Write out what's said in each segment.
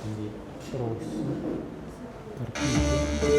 quindi rosso, partito.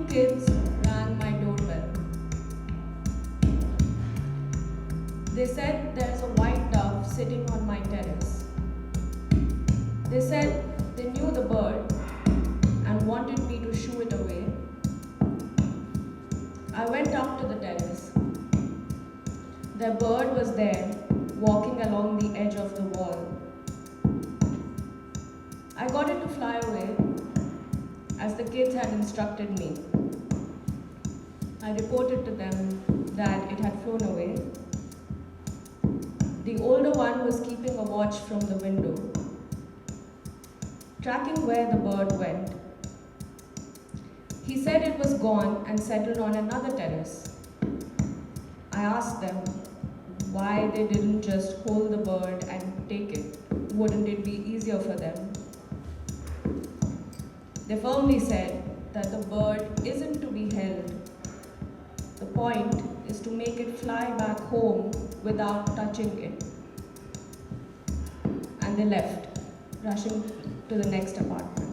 kids rang my doorbell. They said there's a white dove sitting on my terrace. They said they knew the bird and wanted me to shoo it away. I went up to the terrace. Their bird was there, walking along the edge of the wall. I got it to fly away, as the kids had instructed me. I reported to them that it had flown away. The older one was keeping a watch from the window, tracking where the bird went. He said it was gone and settled on another terrace. I asked them why they didn't just hold the bird and take it. Wouldn't it be easier for them? They firmly said that the bird isn't to be held. The point is to make it fly back home without touching it. And they left, rushing to the next apartment.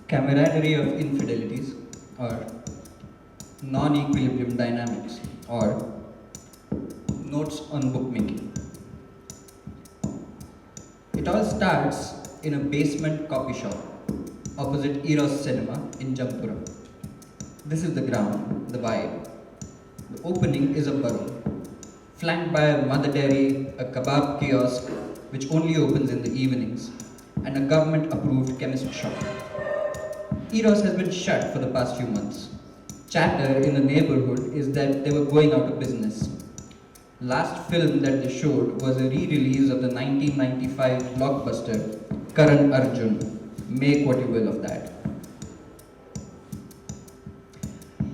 Camraderie of Infidelities, or Non-Equilibrium Dynamics, or Notes on Bookmaking. It all starts in a basement copy shop opposite Eros Cinema in Jampura. This is the ground, the vibe. The opening is a burrow, flanked by a mother dairy, a kebab kiosk, which only opens in the evenings, and a government-approved chemist shop. Eros has been shut for the past few months. Chatter in the neighborhood is that they were going out of business. Last film that they showed was a re-release of the 1995 blockbuster Karan Arjun. Make what you will of that.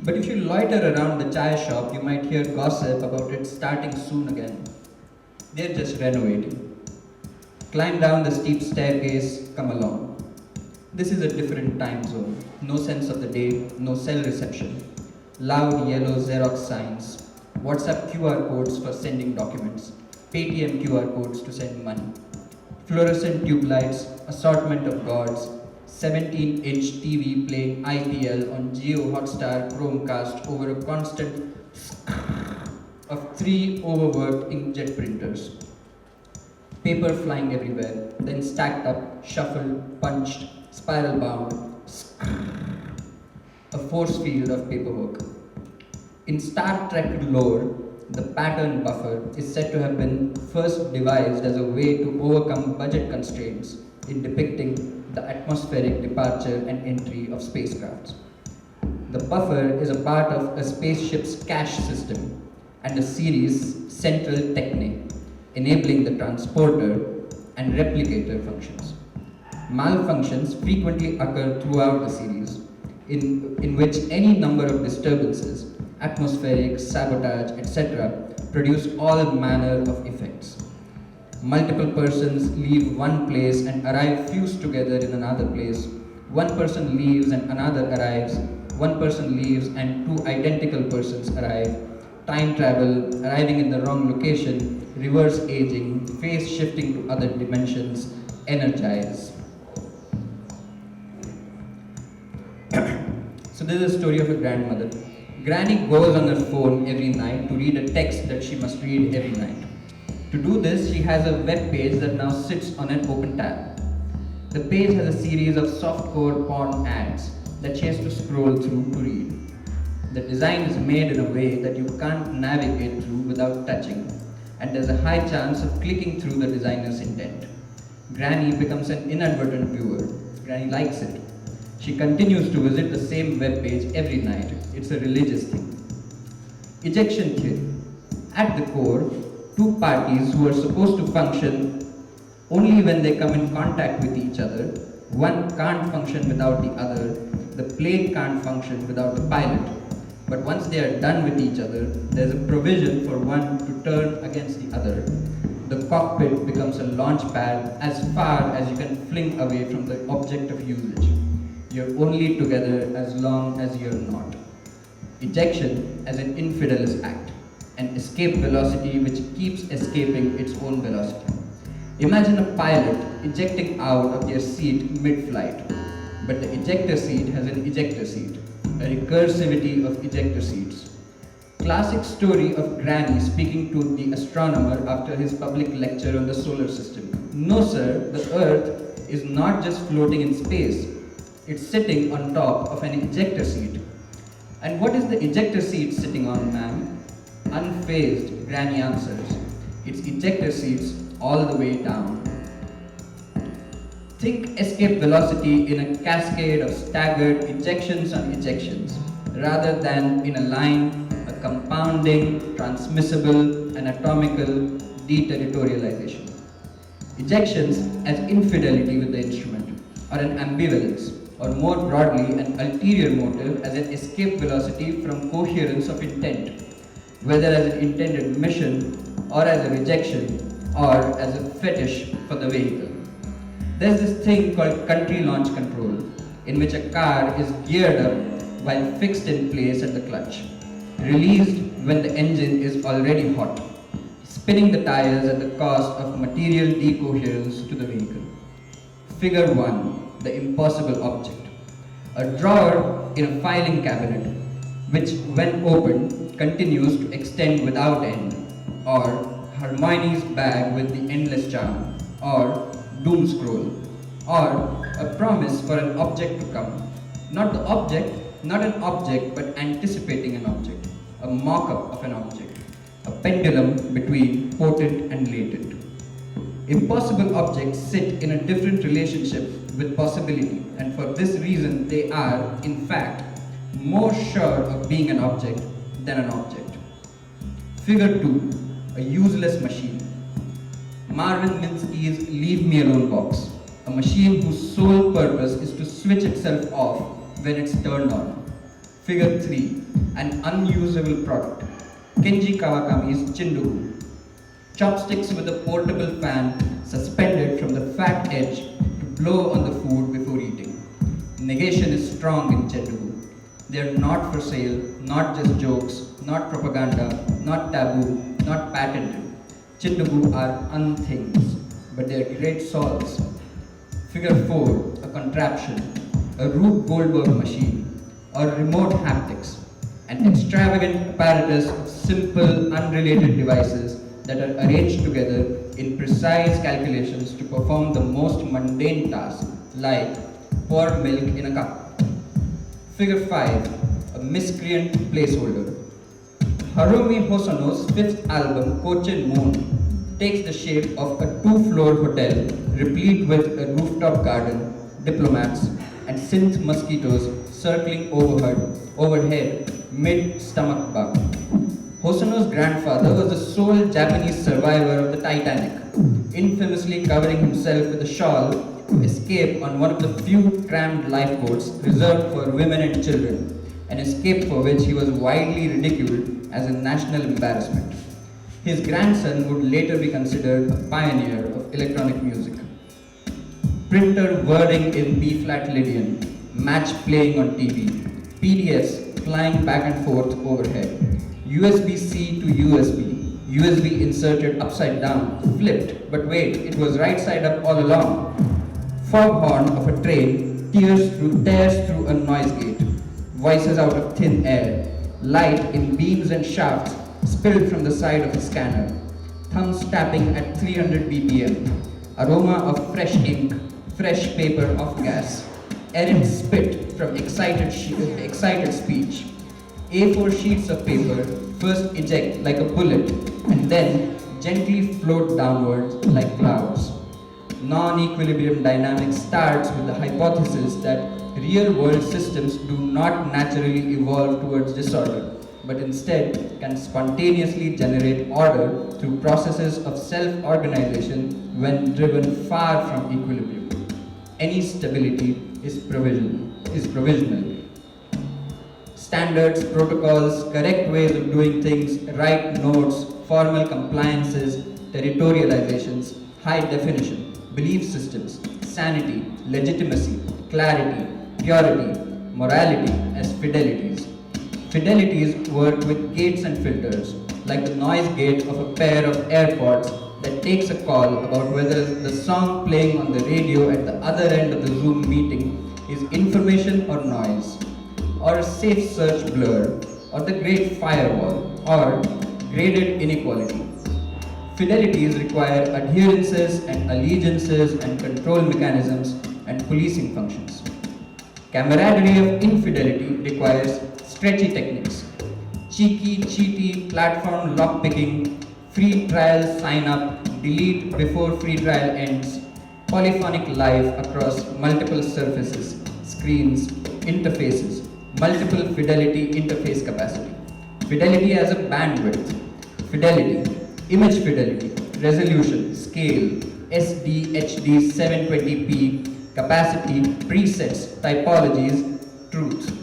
But if you loiter around the chai shop, you might hear gossip about it starting soon again. They're just renovating. Climb down the steep staircase, come along. This is a different time zone. No sense of the day, no cell reception. Loud yellow Xerox signs. WhatsApp QR codes for sending documents. Paytm QR codes to send money. Fluorescent tube lights, assortment of gods. 17-inch TV playing IPL on Jio Hotstar Chromecast over a constant of 3 overworked inkjet printers. Paper flying everywhere, then stacked up, shuffled, punched, spiral bound, a force field of paperwork. In Star Trek lore, the pattern buffer is said to have been first devised as a way to overcome budget constraints in depicting the atmospheric departure and entry of spacecrafts. The buffer is a part of a spaceship's cache system and a series central techne, enabling the transporter and replicator functions. Malfunctions frequently occur throughout the series, in which any number of disturbances, atmospheric, sabotage, etc., produce all manner of effects. Multiple persons leave one place and arrive fused together in another place. One person leaves and another arrives. One person leaves and 2 identical persons arrive. Time travel, arriving in the wrong location, reverse aging, phase shifting to other dimensions, energize. So this is a story of a grandmother. Granny goes on her phone every night to read a text that she must read every night. To do this, she has a web page that now sits on an open tab. The page has a series of softcore porn ads that she has to scroll through to read. The design is made in a way that you can't navigate through without touching, and there's a high chance of clicking through the designer's intent. Granny becomes an inadvertent viewer. Granny likes it. She continues to visit the same web page every night. It's a religious thing. Ejection theory. At the core, 2 parties who are supposed to function only when they come in contact with each other. One can't function without the other. The plane can't function without the pilot. But once they are done with each other, there's a provision for one to turn against the other. The cockpit becomes a launch pad as far as you can fling away from the object of usage. You're only together as long as you're not. Ejection as an infidelous act, an escape velocity which keeps escaping its own velocity. Imagine a pilot ejecting out of their seat mid-flight, but the ejector seat has an ejector seat, a recursivity of ejector seats. Classic story of Granny speaking to the astronomer after his public lecture on the solar system. No sir, the Earth is not just floating in space, it's sitting on top of an ejector seat. And what is the ejector seat sitting on, ma'am? Unfazed, Granny answers. Its ejector seats all the way down. Think escape velocity in a cascade of staggered ejections on ejections, rather than in a line, a compounding, transmissible, anatomical deterritorialization. Ejections as infidelity with the instrument, or an ambivalence, or more broadly, an ulterior motive as an escape velocity from coherence of intent, whether as an intended mission, or as a rejection, or as a fetish for the vehicle. There's this thing called country launch control, in which a car is geared up while fixed in place at the clutch, released when the engine is already hot, spinning the tires at the cost of material decoherence to the vehicle. Figure 1. The impossible object. A drawer in a filing cabinet, which when opened continues to extend without end, or Hermione's bag with the endless charm, or doom scroll, or a promise for an object to come. Not the object, not an object, but anticipating an object, a mock-up of an object, a pendulum between potent and latent. Impossible objects sit in a different relationship with possibility, and for this reason they are, in fact, more sure of being an object than an object. Figure 2. A useless machine. Marvin Minsky's Leave Me Alone box, a machine whose sole purpose is to switch itself off when it's turned on. Figure 3. An unusable product. Kenji Kawakami's Chindogu. Chopsticks with a portable fan suspended from the fat edge to blow on the food before eating. Negation is strong in Chindogu. They are not for sale, not just jokes, not propaganda, not taboo, not patented. Chindogu are unthings, but they are great souls. Figure 4. A contraption, a Rube Goldberg machine, or remote haptics, an extravagant apparatus of simple, unrelated devices that are arranged together in precise calculations to perform the most mundane tasks, like pour milk in a cup. Figure 5. A miscreant placeholder. Harumi Hosono's fifth album, Cochin Moon, takes the shape of a two-floor hotel replete with a rooftop garden, diplomats, and synth mosquitoes circling overhead mid-stomach bug. Hosono's grandfather was the sole Japanese survivor of the Titanic, infamously covering himself with a shawl to escape on one of the few trammed lifeboats reserved for women and children, an escape for which he was widely ridiculed as a national embarrassment. His grandson would later be considered a pioneer of electronic music. Printer wording in B-flat Lydian, match playing on TV, PDFs flying back and forth overhead, USB-C to USB, USB inserted upside down, flipped, but wait, it was right side up all along. Foghorn of a train tears through a noise gate, voices out of thin air, light in beams and shafts spilled from the side of a scanner, thumbs tapping at 300 BPM, aroma of fresh ink, fresh paper off gas, errant spit from excited speech. A4 sheets of paper first eject like a bullet and then gently float downwards like clouds. Non-equilibrium dynamics starts with the hypothesis that real-world systems do not naturally evolve towards disorder, but instead can spontaneously generate order through processes of self-organization when driven far from equilibrium. Any stability is provisional. Standards, protocols, correct ways of doing things, right notes, formal compliances, territorializations, high definition, belief systems, sanity, legitimacy, clarity, purity, morality as fidelities. Fidelities work with gates and filters, like the noise gate of a pair of AirPods that takes a call about whether the song playing on the radio at the other end of the Zoom meeting is information or noise, or a safe search blur, or the great firewall, or graded inequality. Fidelities require adherences and allegiances and control mechanisms and policing functions. Camaraderie of infidelity requires stretchy techniques, cheeky, cheaty, platform lockpicking, free trial sign up, delete before free trial ends, polyphonic life across multiple surfaces, screens, interfaces, multiple fidelity interface capacity. Fidelity as a bandwidth, fidelity, image fidelity, resolution, scale, SD, HD, 720p, capacity, presets, typologies, truth.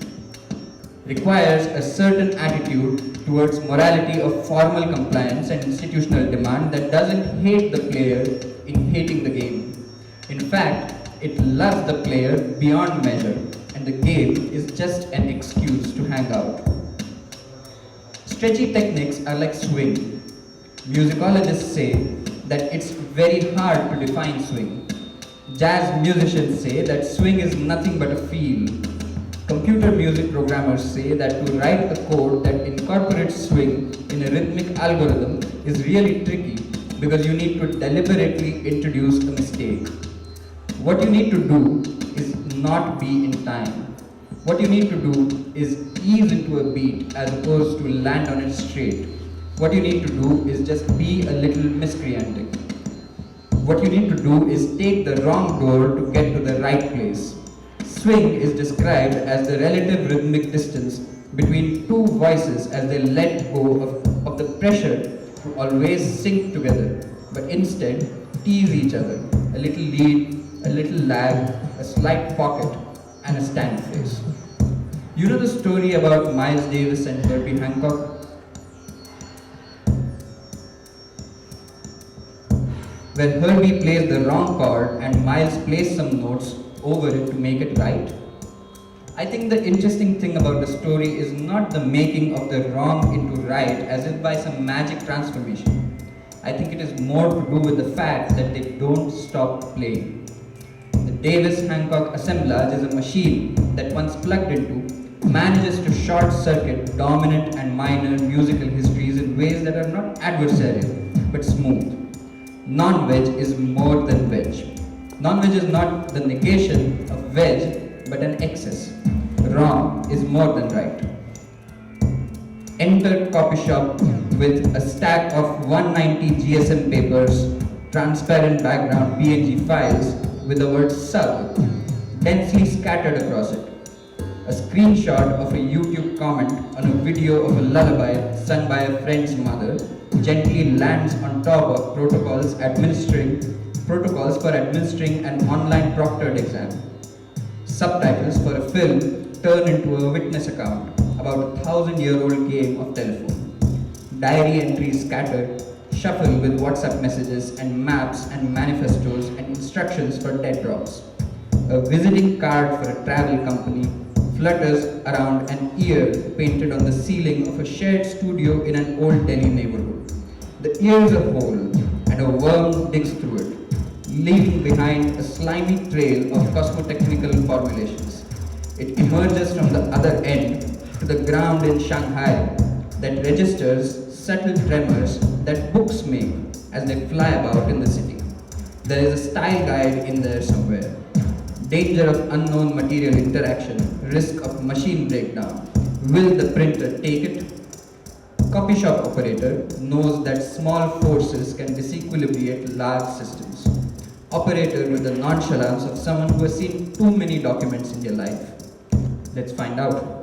Requires a certain attitude towards morality of formal compliance and institutional demand that doesn't hate the player in hating the game. In fact, it loves the player beyond measure, and the game is just an excuse to hang out. Stretchy techniques are like swing. Musicologists say that it's very hard to define swing. Jazz musicians say that swing is nothing but a feel. Computer music programmers say that to write a code that incorporates swing in a rhythmic algorithm is really tricky because you need to deliberately introduce a mistake. What you need to do is not be in time. What you need to do is ease into a beat as opposed to land on it straight. What you need to do is just be a little miscreantic. What you need to do is take the wrong door to get to the right place. Swing is described as the relative rhythmic distance between two voices as they let go of the pressure to always sync together, but instead tease each other. A little lead, a little lag, a slight pocket, and a stand face. You know the story about Miles Davis and Herbie Hancock? Where Herbie plays the wrong chord and Miles plays some notes over it to make it right? I think the interesting thing about the story is not the making of the wrong into right as if by some magic transformation. I think it is more to do with the fact that they don't stop playing. The Davis-Hancock assemblage is a machine that once plugged into manages to short circuit dominant and minor musical histories in ways that are not adversarial but smooth. Non-veg is more than veg. Non-veg is not the negation of veg but an excess. Wrong is more than right. Entered copy shop with a stack of 190 GSM papers, transparent background PNG files with the word sub densely scattered across it. A screenshot of a YouTube comment on a video of a lullaby sung by a friend's mother gently lands on top of protocols for administering an online proctored exam. Subtitles for a film turn into a witness account about a 1,000-year-old game of telephone. Diary entries scattered, shuffle with WhatsApp messages and maps and manifestos and instructions for dead drops. A visiting card for a travel company flutters around an ear painted on the ceiling of a shared studio in an old Delhi neighborhood. The ear is a hole, and a worm digs through it, leaving behind a slimy trail of cosmotechnical formulations. It emerges from the other end to the ground in Shanghai that registers subtle tremors that books make as they fly about in the city. There is a style guide in there somewhere. Danger of unknown material interaction, risk of machine breakdown. Will the printer take it? Copy shop operator knows that small forces can disequilibrate large systems. Operator with the nonchalance of someone who has seen too many documents in their life. Let's find out.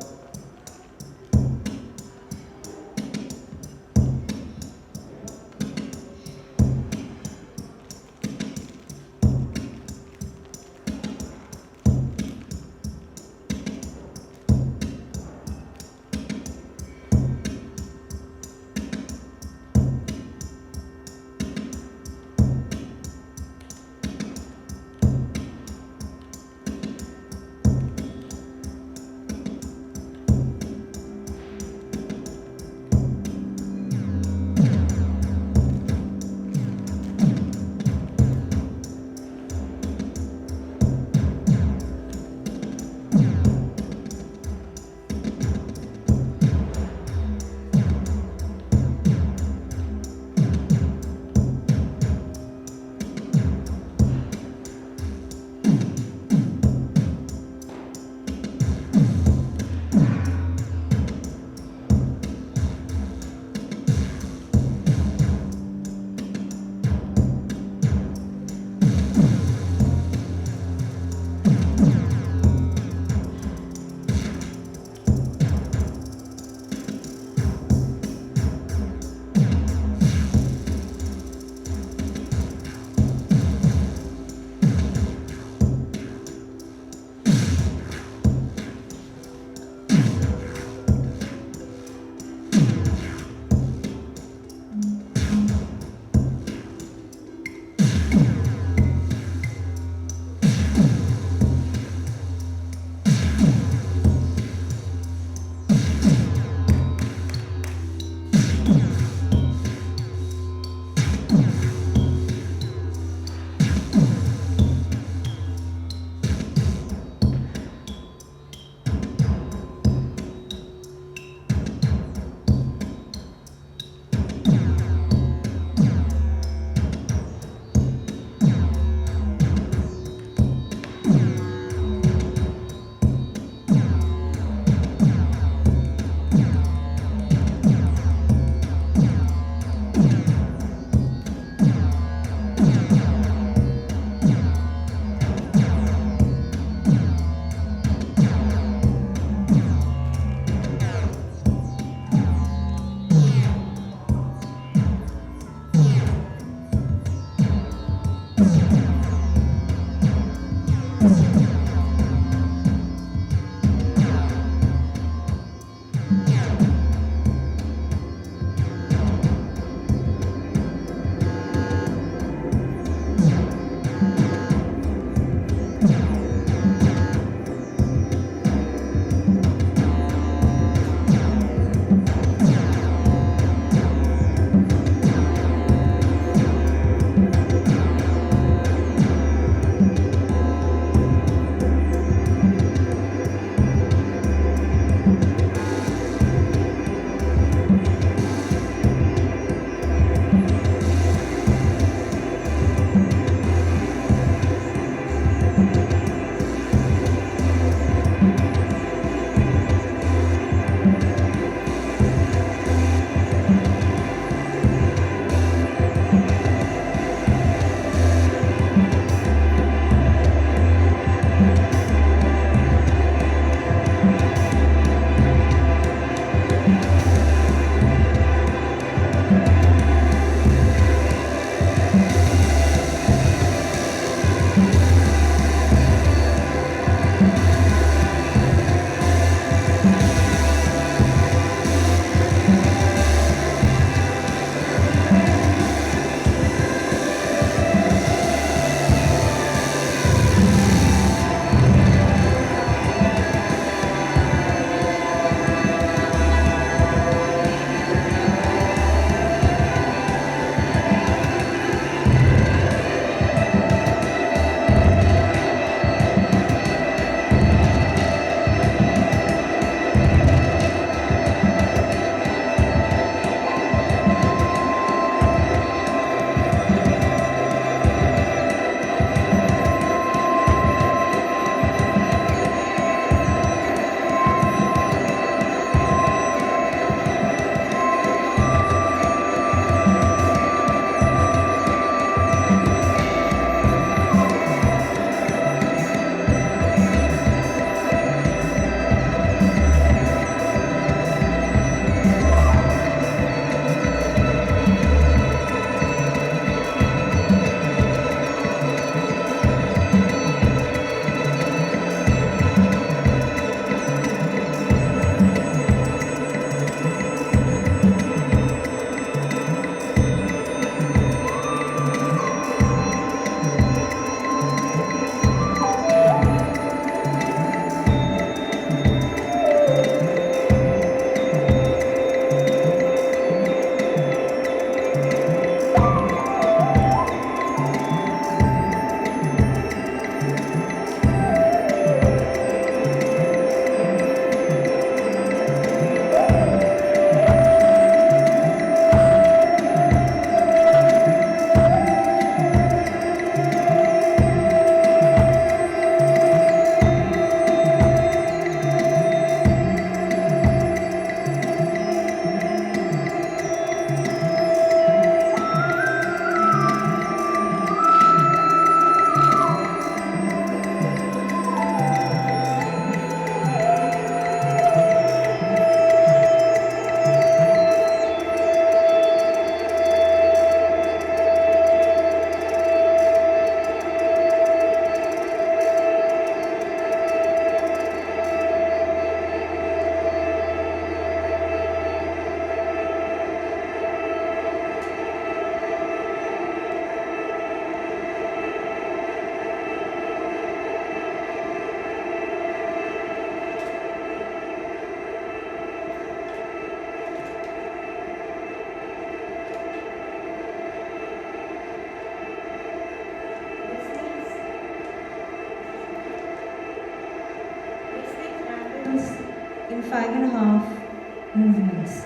5.5 movements.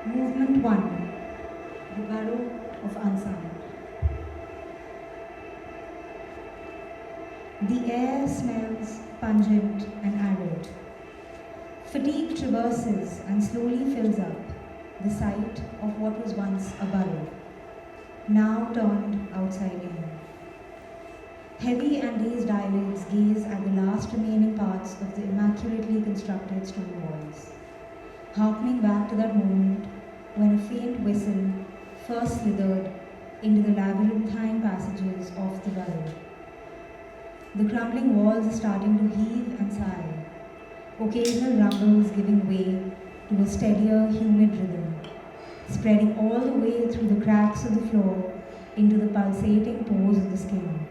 Movement 1, the burrow of unsound. The air smells pungent and arid. Fatigue traverses and slowly fills up the site of what was once a burrow, now turned outside in. Heavy and dazed eyelids gaze at the last remaining parts of the immaculately constructed stone walls, harkening back to that moment when a faint whistle first slithered into the labyrinthine passages of the burrow. The crumbling walls are starting to heave and sigh, occasional rumbles giving way to a steadier, humid rhythm, spreading all the way through the cracks of the floor into the pulsating pores of the skin.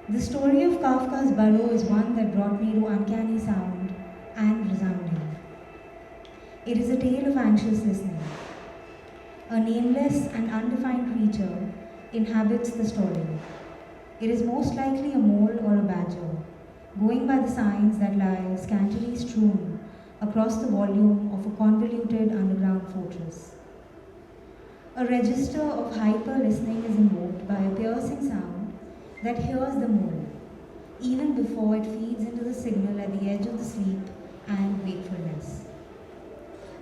The story of Kafka's burrow is one that brought me to uncanny sound and resounding. It is a tale of anxious listening. A nameless and undefined creature inhabits the story. It is most likely a mole or a badger, going by the signs that lie scantily strewn across the volume of a convoluted underground fortress. A register of hyper-listening is invoked by a piercing sound that hears the mole, even before it feeds into the signal at the edge of the sleep and wakefulness.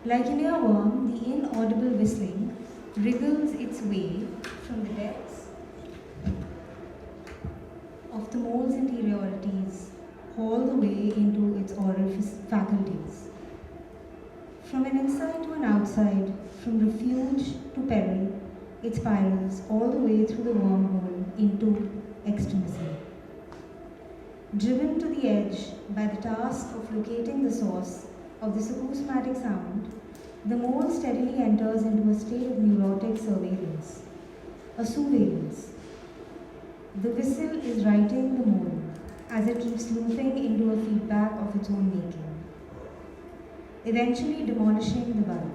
Like an earworm, the inaudible whistling wriggles its way from the depths of the mole's interiorities all the way into its oral faculties. From an inside to an outside, from refuge to peril, it spirals all the way through the wormhole into extremism. Driven to the edge by the task of locating the source of this acousmatic sound, the mole steadily enters into a state of neurotic surveillance, a surveillance. The whistle is writing the mole as it keeps looping into a feedback of its own making, eventually demolishing the burrow.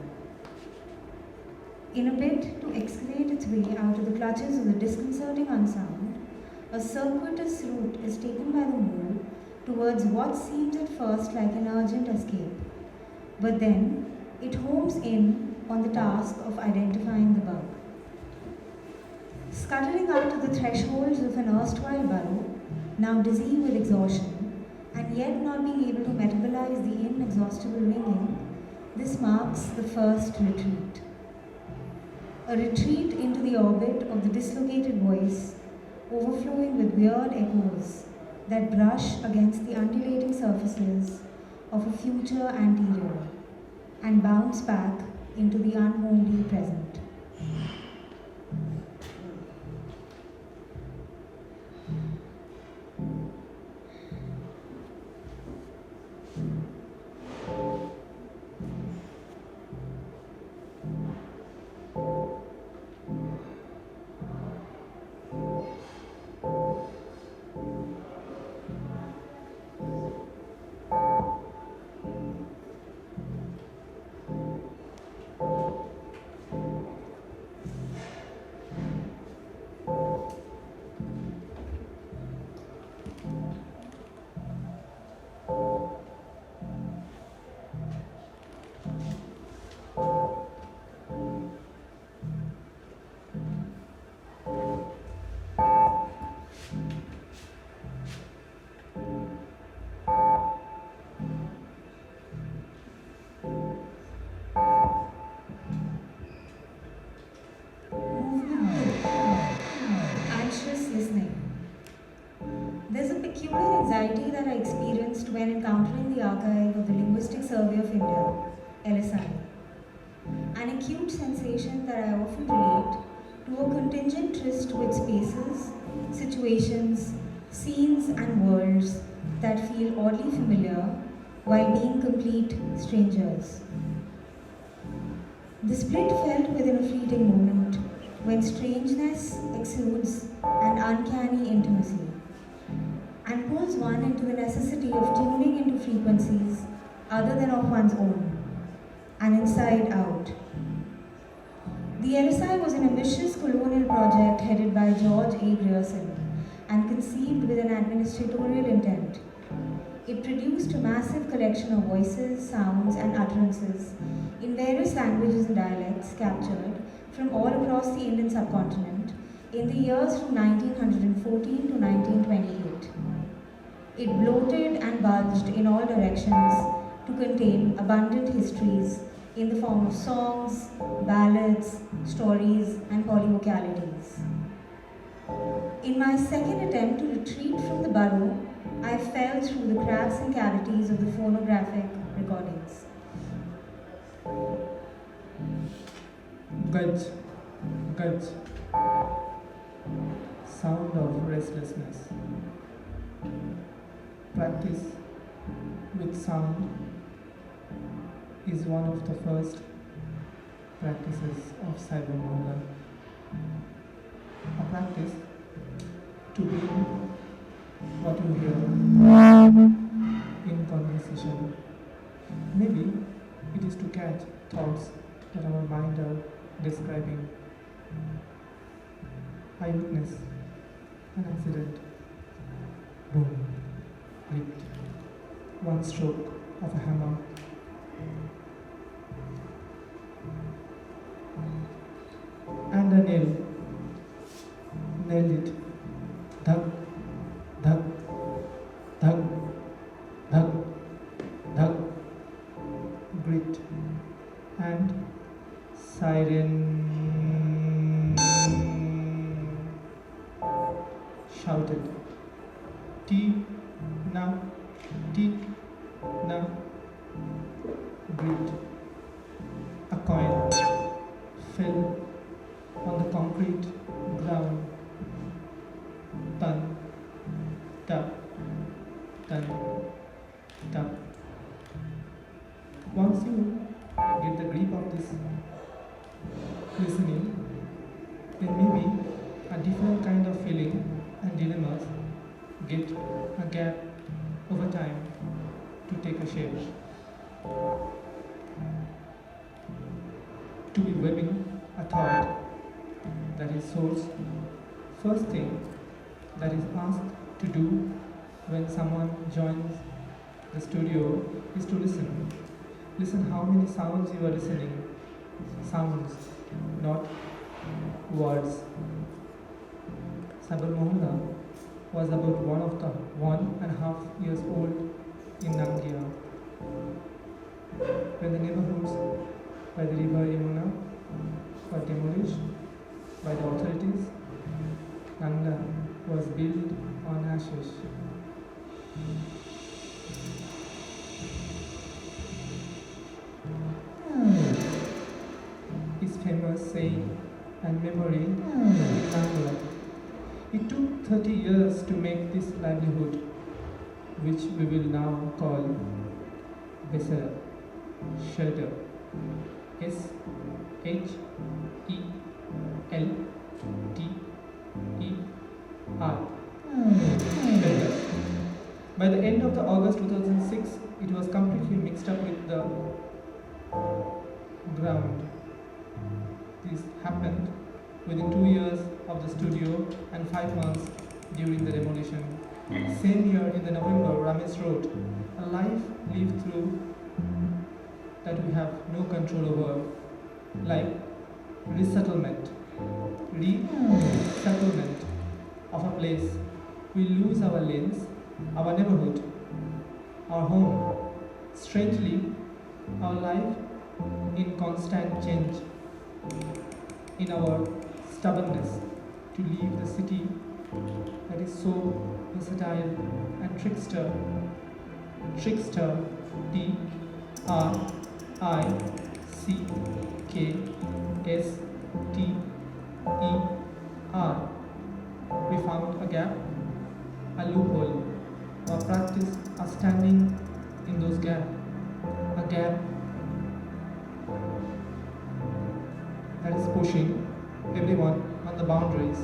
In a bid to excavate its way out of the clutches of the disconcerting unsound, a circuitous route is taken by the mole towards what seems at first like an urgent escape, but then it homes in on the task of identifying the bug. Scuttling out to the thresholds of an erstwhile burrow, now dizzy with exhaustion, and yet not being able to metabolize the inexhaustible ringing, this marks the first retreat. A retreat into the orbit of the dislocated voice, overflowing with weird echoes that brush against the undulating surfaces of a future anterior and bounce back into the unhomely present. Anxiety that I experienced when encountering the archive of the Linguistic Survey of India, LSI. An acute sensation that I often relate to a contingent tryst with spaces, situations, scenes, and worlds that feel oddly familiar while being complete strangers. The split felt within a fleeting moment when strangeness exudes an uncanny intimacy and pulls one into the necessity of tuning into frequencies other than of one's own, and inside out. The LSI was an ambitious colonial project headed by George A. Grierson and conceived with an administratorial intent. It produced a massive collection of voices, sounds, and utterances in various languages and dialects captured from all across the Indian subcontinent in the years from 1914 to 1928. It bloated and bulged in all directions to contain abundant histories in the form of songs, ballads, stories, and polyvocalities. In my second attempt to retreat from the burrow, I fell through the cracks and cavities of the phonographic recordings. Gudge, gudge. Sound of restlessness. Practice with sound is one of the first practices of Cyber Mohla. A practice to be what you hear in conversation. Maybe it is to catch thoughts that our mind are describing. I witness an accident. Boom. Clicked. One stroke of a hammer. And a nail. Nailed it. Thug, thug, thug, thug, thug. Grit. And siren. Shouted. T, na, T, na. Grit. A coin fell on the concrete ground. Tan, tap, tan, tap. Once you get the grip of this listening, then maybe a different kind of feeling and dilemmas get a gap over time to take a shape. To be webbing a thought that is source, first thing that is asked to do when someone joins the studio is to listen. Listen how many sounds you are listening. Sounds, not words. Cyber Mohla was about 1.5 years old in Nangia. When the neighborhoods by the river Yamuna were demolished by the authorities, Nanga was built on ashes. His famous saying and memory in Nanga. It took 30 years to make this livelihood, which we will now call Besara, shelter. S-H-E-L-T-E-R. Shelter. By the end of the August 2006, it was completely mixed up with the ground. This happened within 2 years of the studio and 5 months during the demolition. Same year in the November, Ramesh wrote, "A life lived through that we have no control over, like resettlement. Resettlement of a place. We lose our lanes, our neighborhood, our home. Strangely, our life in constant change. In our stubbornness to leave the city that is so versatile and trickster. Trickster, T-R-I-C-K-S-T-E-R. We found a gap, a loophole. Our practice are standing in those gaps. A gap that is pushing everyone on the boundaries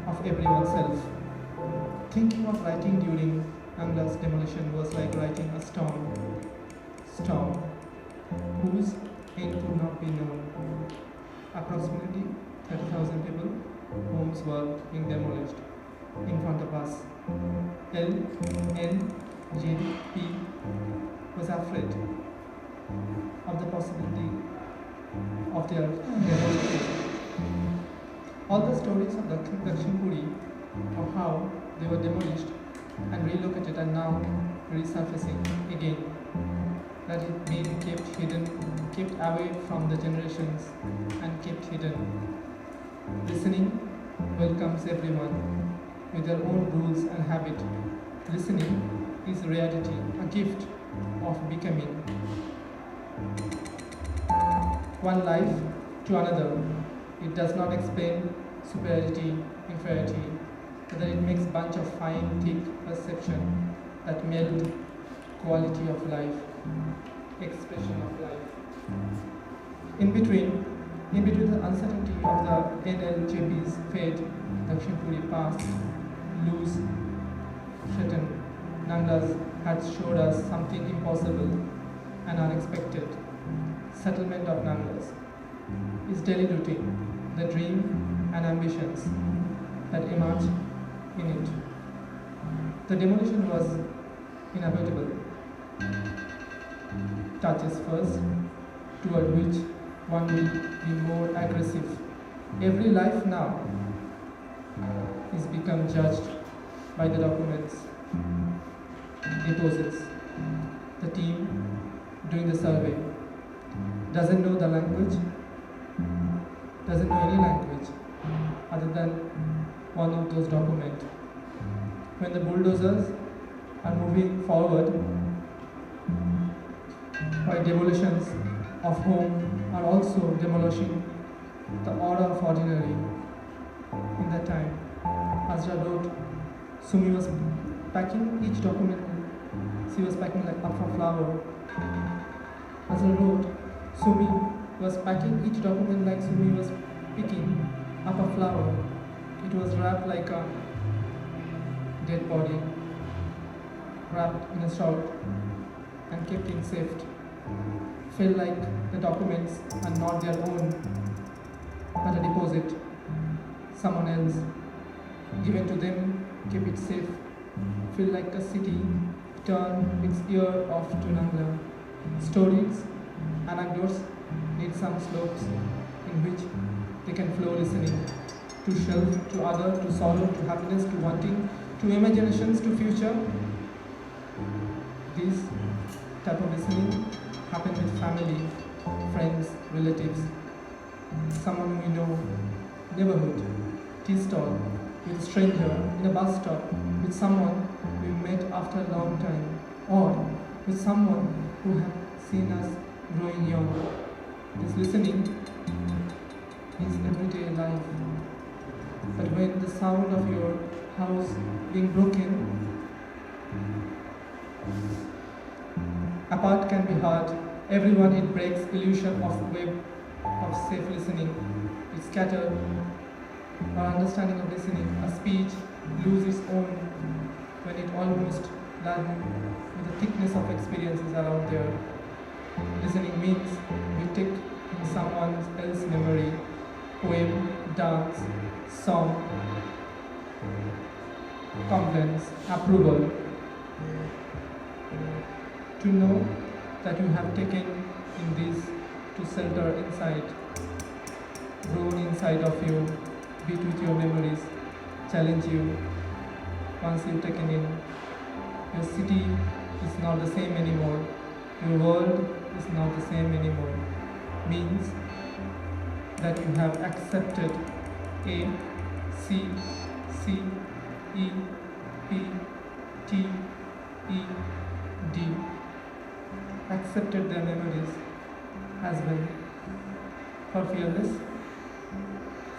of everyone's self. Thinking of writing during Angla's demolition was like writing a storm whose end could not be known. Approximately 30,000 people, homes were being demolished. in front of us. LNJP was afraid of the possibility of their demolition. All the stories of the Dakshin Puri of how they were demolished and relocated are now resurfacing again. That it being kept hidden, kept away from the generations and kept hidden. Listening welcomes everyone with their own rules and habit. Listening is reality, a gift of becoming. One life to another. It does not explain superiority, inferiority, but that it makes bunch of fine, thick perception that meld quality of life, expression of life. In between the uncertainty of the NLJP's fate, Dakshin Puri passed, loose, threatened. Nanglas had showed us something impossible and unexpected. Settlement of Nanglas is diluting the dream and ambitions that emerge in it. The demolition was inevitable. Touches first, toward which one will be more aggressive. Every life now is become judged by the documents, deposits. The team doing the survey doesn't know the language, doesn't know any language other than one of those documents. When the bulldozers are moving forward by demolitions of home are also demolishing the order of ordinary. In that time, Azra wrote, Sumi was packing each document, she was packing like up a flower. Azra wrote, Sumi was packing each document like Sumi was picking up a flower. It was wrapped like a dead body, wrapped in a shawl and kept in safe. Felt like the documents are not their own, but a deposit, someone else, given to them, keep it safe. Feel like a city, turn its ear off to Nangla. Stories, anecdotes need some slopes in which they can flow listening to shelf, to other, to sorrow, to happiness, to wanting, to imaginations, to future. This type of listening happen with family, friends, relatives, someone we know, neighborhood, tea stall, with a stranger, in a bus stop, with someone we met after a long time, or with someone who have seen us growing young. This listening is everyday life. But when the sound of your house being broken, apart can be hard. Everyone it breaks illusion of web of safe listening. It scatters our understanding of listening. A speech loses its own when it almost laden with the thickness of experiences around there. Listening means we take in someone else's memory, poem, dance, song, complaints, approval. To know that you have taken in this to shelter inside, grown inside of you, beat with your memories, challenge you. Once you've taken in, your city is not the same anymore. Your world is not the same anymore. Means that you have accepted A, C, C, E, P, T, E, D. Accepted their memories as well. For fearless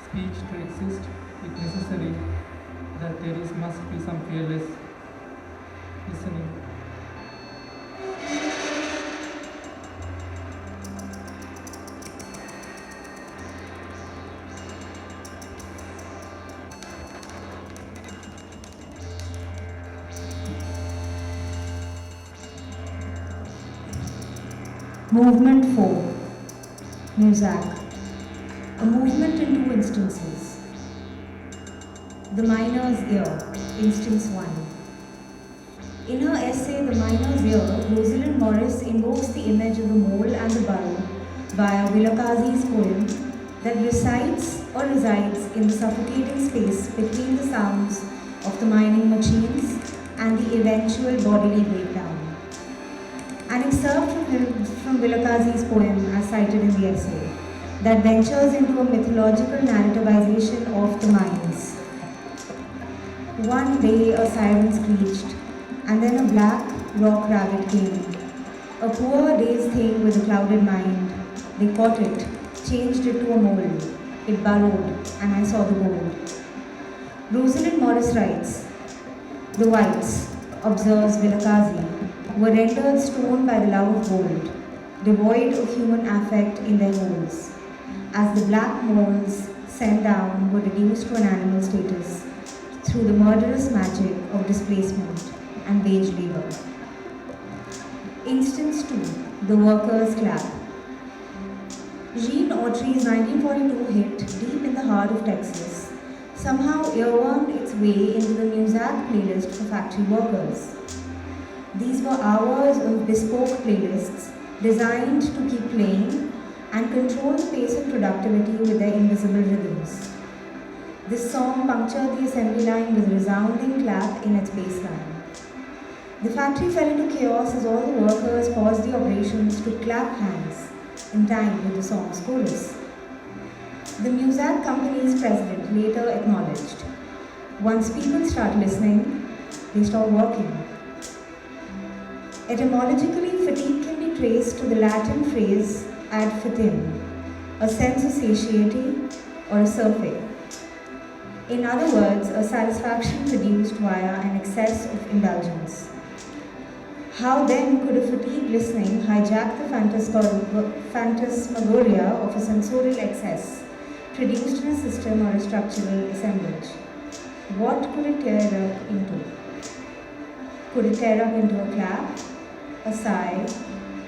speech to exist, it is necessary that there must be some fearless listening. Movement 4. Muzak. A movement in two instances. The Miner's Ear, Instance 1. In her essay, The Miner's Ear, Rosalind Morris invokes the image of the mole and the burrow via Vilakazi's poem that recites or resides in the suffocating space between the sounds of the mining machines and the eventual bodily breakdown. An excerpt from Vilakazi's poem, as cited in the essay, that ventures into a mythological narrativization of the mines. One day a siren screeched, and then a black rock rabbit came. A poor dazed thing with a clouded mind. They caught it, changed it to a mole. It burrowed, and I saw the gold. Rosalind Morris writes, "The whites," observes Vilakazi, "were rendered stone by the love of gold, devoid of human affect in their holes, as the black moles sent down were reduced to an animal status through the murderous magic of displacement and wage labor." Instance 2, The Workers' Clap. Gene Autry's 1942 hit, Deep in the Heart of Texas, somehow earwormed its way into the Muzak playlist for factory workers. These were hours of bespoke playlists designed to keep playing and control the pace of productivity with their invisible rhythms. This song punctured the assembly line with a resounding clap in its bass line. The factory fell into chaos as all the workers paused the operations to clap hands in time with the song's chorus. The Muzak company's president later acknowledged, "Once people start listening, they stop working." Etymologically, fatigue can be traced to the Latin phrase ad fatim, a sense of satiety or a surfeit. In other words, a satisfaction produced via an excess of indulgence. How then could a fatigued listening hijack the phantasmagoria of a sensorial excess produced in a system or a structural assemblage? What could it tear up into? Could it tear up into a clap, a sigh,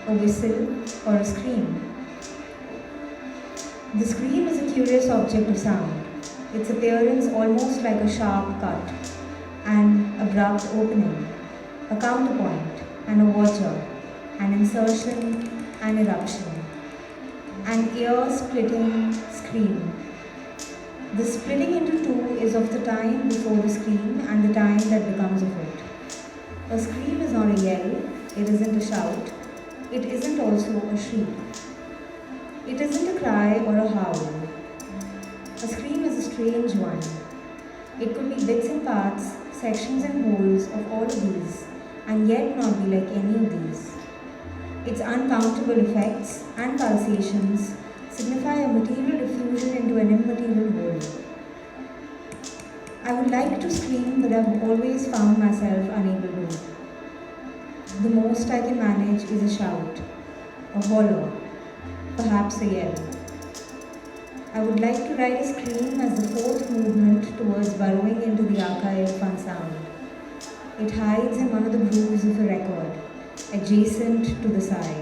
a whistle, or a scream? The scream is a curious object of sound, its appearance almost like a sharp cut, an abrupt opening, a counterpoint, and a watcher, an insertion, an eruption, an ear-splitting scream. The splitting into two is of the time before the scream and the time that becomes of it. A scream is not a yell, it isn't a shout, it isn't also a shriek. It isn't a cry or a howl. A scream is a strange one. It could be bits and parts, sections and wholes of all of these, and yet not be like any of these. Its uncountable effects and pulsations signify a material diffusion into an immaterial whole. I would like to scream, but I've always found myself unable to. The most I can manage is a shout, a hollow, perhaps a yell. I would like to write a scream as the fourth movement towards burrowing into the archive of unsound. It hides in one of the grooves of a record, adjacent to the sigh.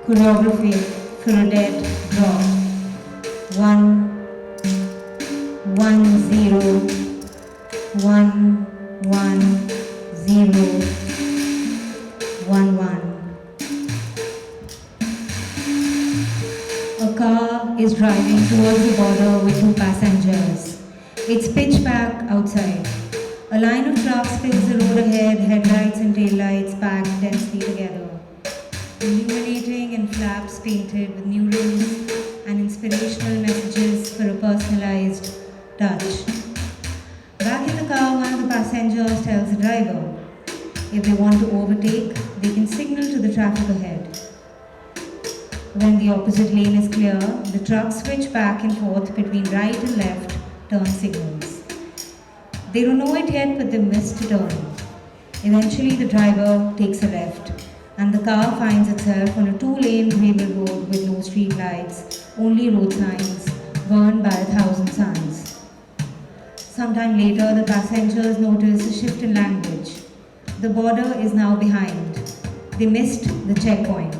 Choreography for a dead drop. 1 1 0 1 1 0 1 1. A car is driving towards the border with 2 passengers. It's pitch black outside. A line of trucks fills the road ahead, headlights and taillights packed densely together, illuminating in flaps painted with murals and inspirational messages for a personalized touch. Back in the car, one of the passengers tells the driver, if they want to overtake, they can signal to the traffic ahead. When the opposite lane is clear, the trucks switch back and forth between right and left turn signals. They don't know it yet, but they missed a turn. Eventually, the driver takes a left, and the car finds itself on a 2-lane gravel road with no street lights, only road signs, burned by 1,000 suns. Sometime later, the passengers notice a shift in language. The border is now behind. They missed the checkpoint.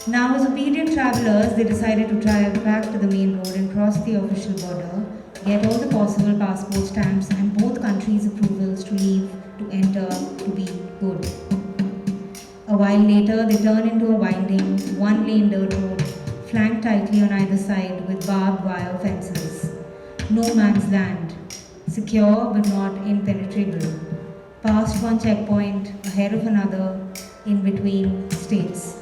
Now, as obedient travelers, they decided to drive back to the main road and cross the official border, get all the possible passport stamps and both countries' approvals to leave, to enter, to be good. A while later, they turn into a winding, 1-lane dirt road, flanked tightly on either side with barbed wire fences. No man's land, secure but not impenetrable. Past one checkpoint, ahead of another, in between states.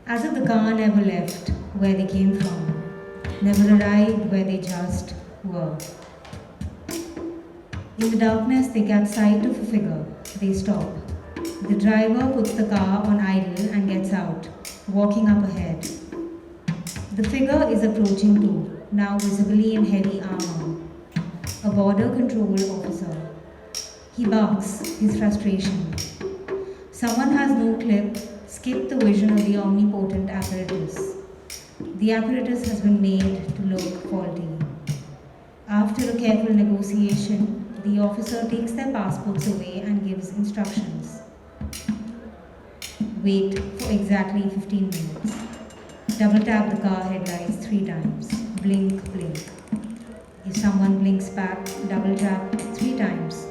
As if the car never left where they came from, never arrived where they just were. In the darkness, they catch sight of a figure. They stop. The driver puts the car on idle and gets out, walking up ahead. The figure is approaching too, now visibly in heavy armor. A border control officer. He barks his frustration. Someone has no clip, skipped the vision of the omnipotent apparatus. The apparatus has been made to look faulty. After a careful negotiation, the officer takes their passports away and gives instructions. Wait for exactly 15 minutes. Double tap the car headlights 3 times. Blink, blink. If someone blinks back, double tap 3 times.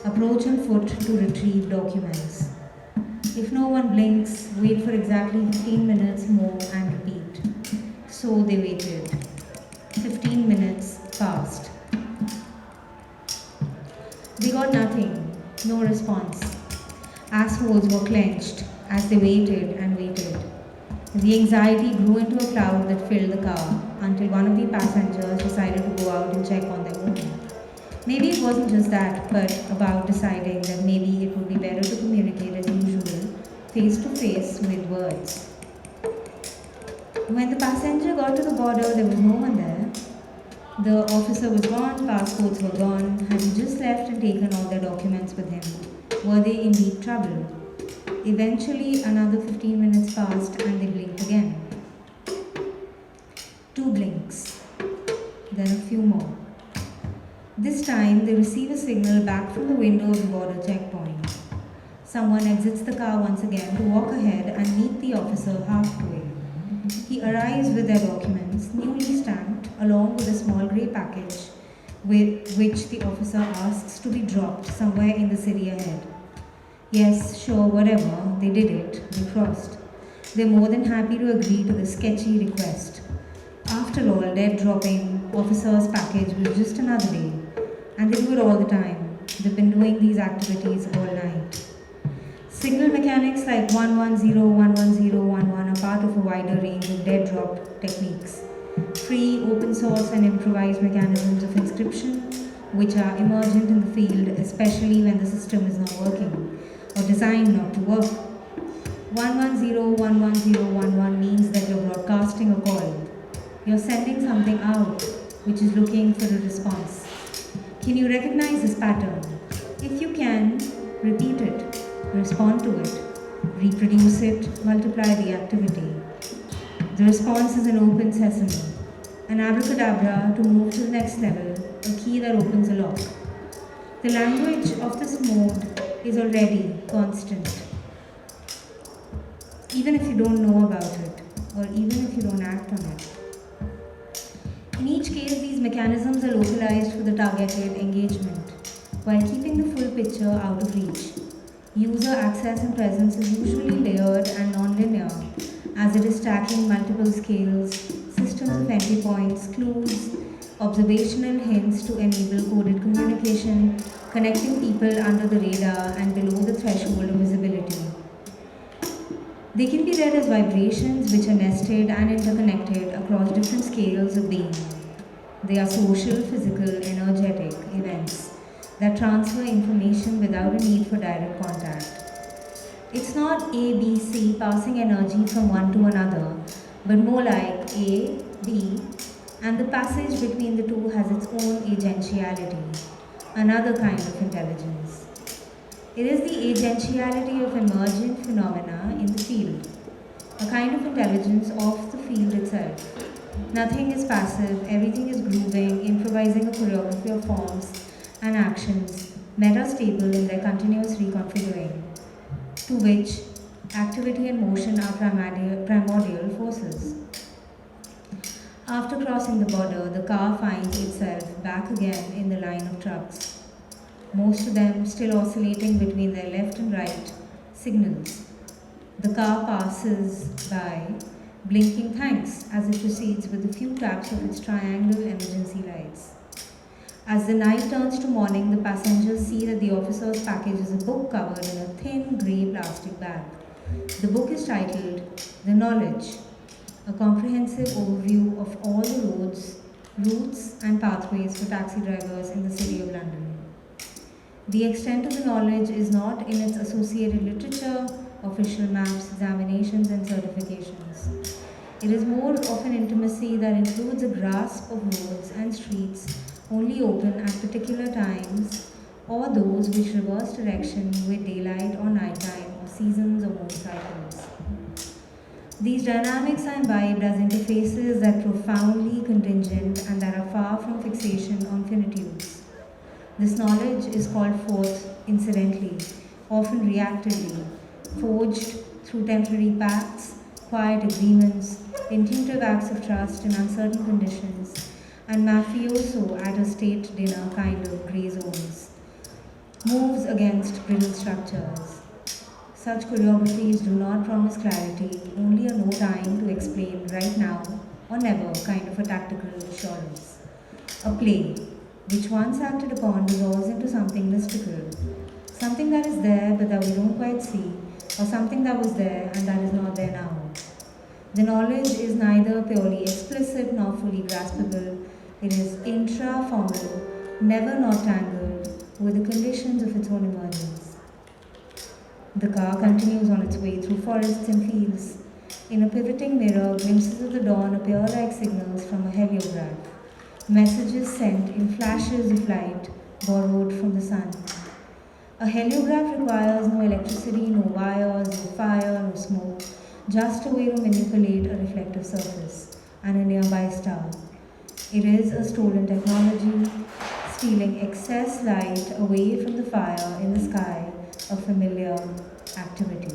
Approach on foot to retrieve documents. If no one blinks, wait for exactly 15 minutes more and repeat. So they waited. 15 minutes passed. They got nothing, no response. Assholes were clenched as they waited and waited. The anxiety grew into a cloud that filled the car until one of the passengers decided to go out and check on their own. Maybe it wasn't just that, but about deciding that maybe it would be better to communicate as usual, face to face with words. When the passenger got to the border, there was no one there. The officer was gone, passports were gone. Had he just left and taken all their documents with him? Were they in deep trouble? Eventually, another 15 minutes passed and they blinked again. 2 blinks. Then a few more. This time, they receive a signal back from the window of the border checkpoint. Someone exits the car once again to walk ahead and meet the officer halfway. He arrives with their documents, newly stamped, along with a small grey package, which the officer asks to be dropped somewhere in the city ahead. Yes, sure, whatever, they did it, they crossed. They're more than happy to agree to the sketchy request. After all, dead dropping officer's package was just another day, and they do it all the time. They've been doing these activities all night. Signal mechanics like 110, 110, 11 are part of a wider range of dead drop techniques. Free, open source and improvised mechanisms of inscription, which are emergent in the field, especially when the system is not working, or designed not to work. 110, 110, 11 means that you're broadcasting a call. You're sending something out, which is looking for a response. Can you recognize this pattern? If you can, repeat it. Respond to it, reproduce it, multiply the activity. The response is an open sesame, an abracadabra to move to the next level, a key that opens a lock. The language of this mode is already constant. even if you don't know about it, or even if you don't act on it. In each case, these mechanisms are localized for the targeted engagement, while keeping the full picture out of reach. User access and presence is usually layered and non-linear, as it is stacking multiple scales, systems of entry points, clues, observational hints to enable coded communication, connecting people under the radar and below the threshold of visibility. They can be read as vibrations which are nested and interconnected across different scales of being. They are social, physical, energetic events that transfer information without a need for direct contact. It's not A, B, C passing energy from one to another, but more like A, B, and the passage between the two has its own agentiality, another kind of intelligence. It is the agentiality of emergent phenomena in the field, a kind of intelligence of the field itself. Nothing is passive, everything is grooving, improvising a choreography of forms and actions, meta-stable in their continuous reconfiguring, to which activity and motion are primordial forces. After crossing the border, the car finds itself back again in the line of trucks, most of them still oscillating between their left and right signals. The car passes by, blinking thanks as it proceeds with a few taps of its triangle emergency lights. As the night turns to morning, the passengers see that the officer's package is a book covered in a thin grey plastic bag. The book is titled The Knowledge, a comprehensive overview of all the routes and pathways for taxi drivers in the City of London. The extent of the knowledge is not in its associated literature, official maps, examinations, and certifications. It is more of an intimacy that includes a grasp of roads and streets only open at particular times, or those which reverse direction with daylight or nighttime or seasons or moon cycles. These dynamics are imbibed as interfaces that are profoundly contingent and that are far from fixation on finitudes. This knowledge is called forth incidentally, often reactively, forged through temporary pacts, quiet agreements, intuitive acts of trust in uncertain conditions, and mafioso at a state dinner kind of grey zones. Moves against brittle structures. Such choreographies do not promise clarity, only a no time to explain right now or never kind of a tactical assurance. A play, which once acted upon dissolves into something mystical, something that is there but that we don't quite see, or something that was there and that is not there now. The knowledge is neither purely explicit nor fully graspable. It is intra-formal, never not tangled with the conditions of its own emergence. The car continues on its way through forests and fields. In a pivoting mirror, glimpses of the dawn appear like signals from a heliograph, messages sent in flashes of light borrowed from the sun. A heliograph requires no electricity, no wires, no fire, no smoke, just a way to manipulate a reflective surface and a nearby star. It is a stolen technology, stealing excess light away from the fire in the sky, a familiar activity.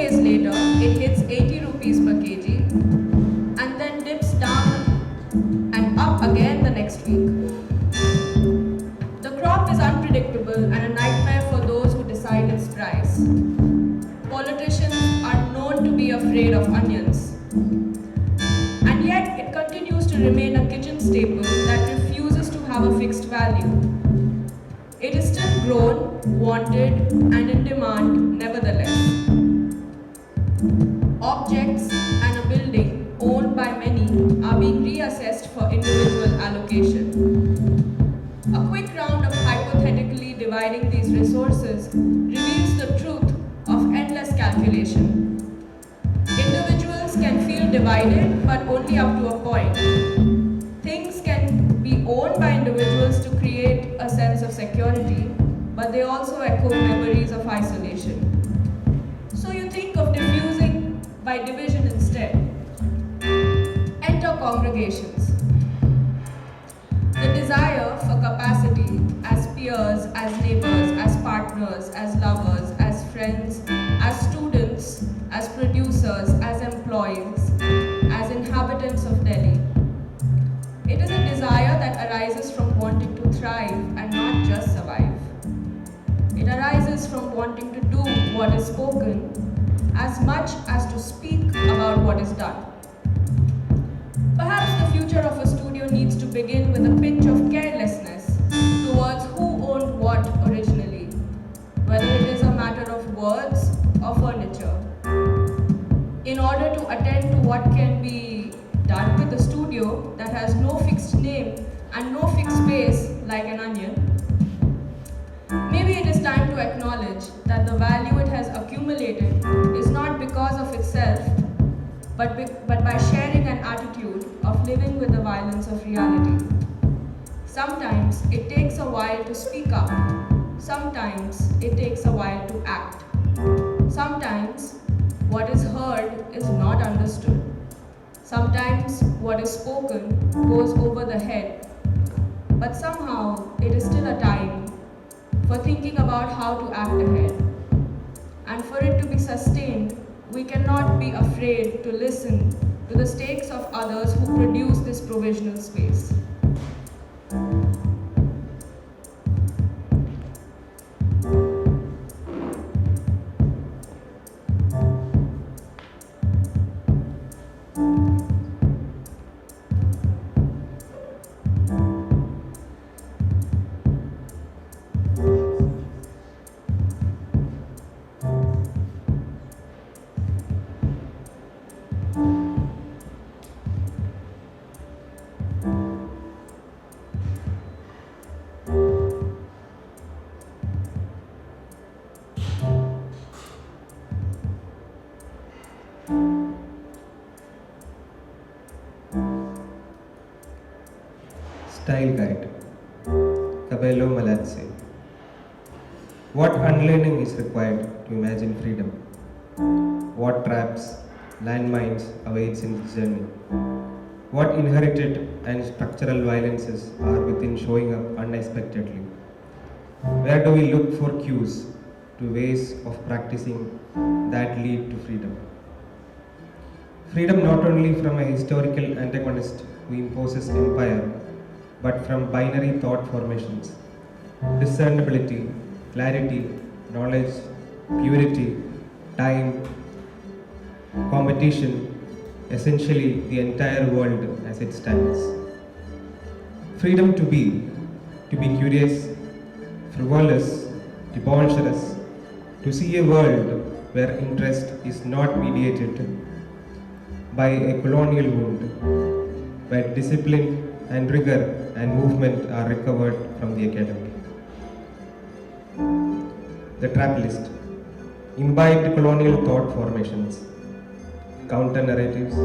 days later, it hits 80 rupees per kg and then dips down and up again the next week. The crop is unpredictable and a nightmare for those who decide its price. Politicians are known to be afraid of onions. And yet, it continues to remain a kitchen staple that refuses to have a fixed value. It is still grown, wanted, and in demand nevertheless. Objects and a building owned by many are being reassessed for individual allocation. A quick round of hypothetically dividing these resources reveals the truth of endless calculation. Individuals can feel divided, but only up to a point. Things can be owned by individuals to create a sense of security, but they also echo memories of isolation. So you think of diffusing by division instead. Enter congregations. The desire for capacity as peers, as neighbors, as partners, as lovers, as friends, as students, as producers, as employees, as inhabitants of Delhi. It is a desire that arises from wanting to thrive and not just survive. It arises from wanting to do what is spoken as much as to speak about what is done. Perhaps the future of a studio needs to begin with a pinch of carelessness towards who owned what originally, whether it is a matter of words or furniture. In order to attend to what can be done with a studio that has no fixed name and no fixed space like an onion, maybe it is time to acknowledge that the value it has accumulated is not because of itself, but by sharing an attitude of living with the violence of reality. Sometimes it takes a while to speak up. Sometimes it takes a while to act. Sometimes what is heard is not understood. Sometimes what is spoken goes over the head. But somehow it is still a time for thinking about how to act ahead. And for it to be sustained, we cannot be afraid to listen to the stakes of others who produce this provisional space. Style Guide, Cabello Malazzi. What unlearning is required to imagine freedom? What traps, landmines awaits in this journey? What inherited and structural violences are within showing up unexpectedly? Where do we look for cues to ways of practicing that lead to freedom? Freedom not only from a historical antagonist who imposes empire, but from binary thought formations, discernibility, clarity, knowledge, purity, time, competition, essentially the entire world as it stands. Freedom to be curious, frivolous, debaucherous, to see a world where interest is not mediated by a colonial wound, where discipline and rigor and movement are recovered from the academy. The trap list. Imbibed colonial thought formations, counter narratives,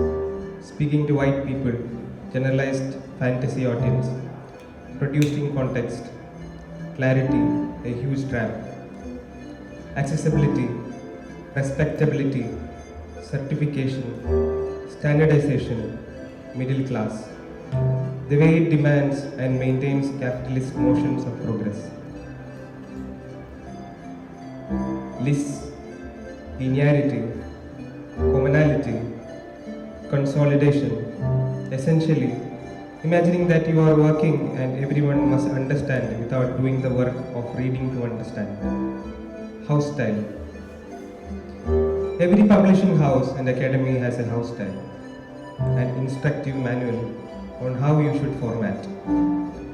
speaking to white people, generalized fantasy audience, produced in context, clarity, a huge trap, accessibility, respectability, certification, standardization, middle class, the way it demands and maintains capitalist motions of progress. Lists, linearity, commonality, consolidation. Essentially, imagining that you are working and everyone must understand without doing the work of reading to understand. House style. Every publishing house and academy has a house style, an instructive manual on how you should format,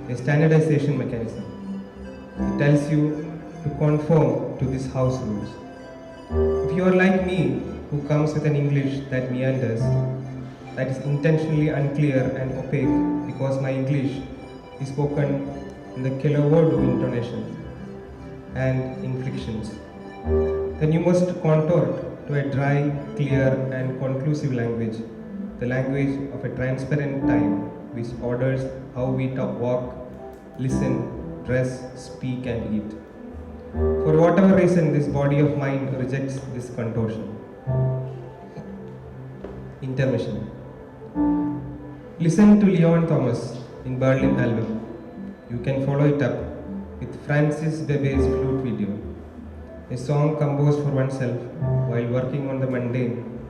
a standardization mechanism. It tells you to conform to these house rules. If you are like me, who comes with an English that meanders, that is intentionally unclear and opaque because my English is spoken in the kilovolt intonation and inflections, then you must contort to a dry, clear and conclusive language, the language of a transparent time which orders how we talk, walk, listen, dress, speak and eat. For whatever reason, this body of mine rejects this contortion. Intermission. Listen to Leon Thomas in Berlin album. You can follow it up with Francis Bebe's flute video, a song composed for oneself while working on the mundane,